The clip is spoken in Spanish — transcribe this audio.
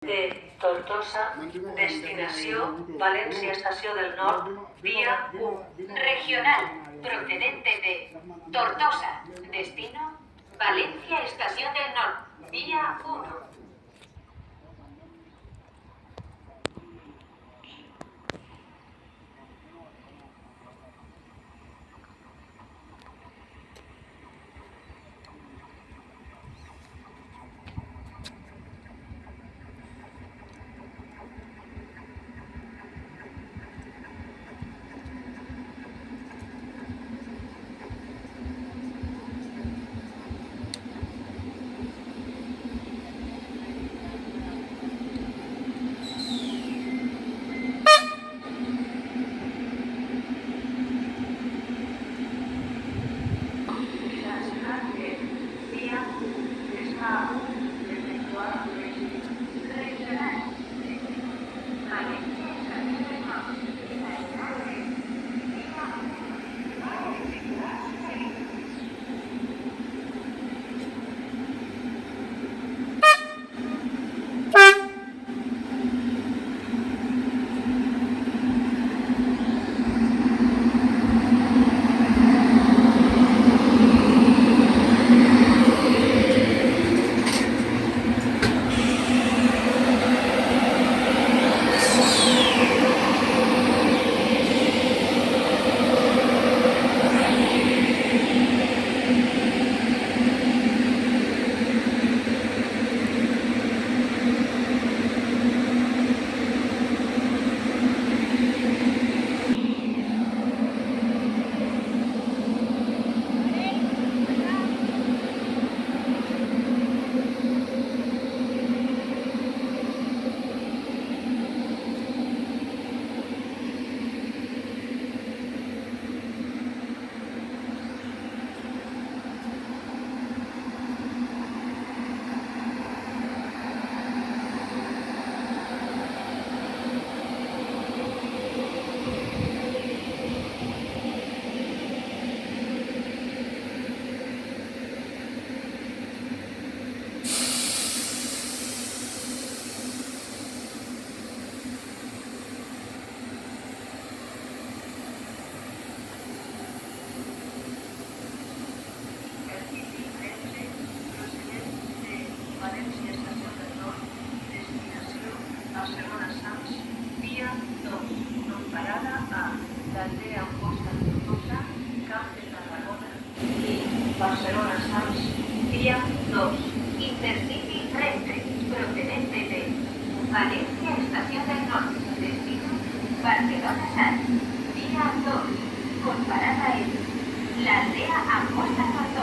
de Tortosa, destinació València Estació del Nord, vía 1. Regional, procedente de Tortosa, destino Valencia Estación del Norte, vía 1. Barcelona Sants, vía 2. Intercity Renfe, procedente de Valencia Estación del Norte, destino Barcelona Sants, vía 2, con parada en la aldea Amposta Tortosa.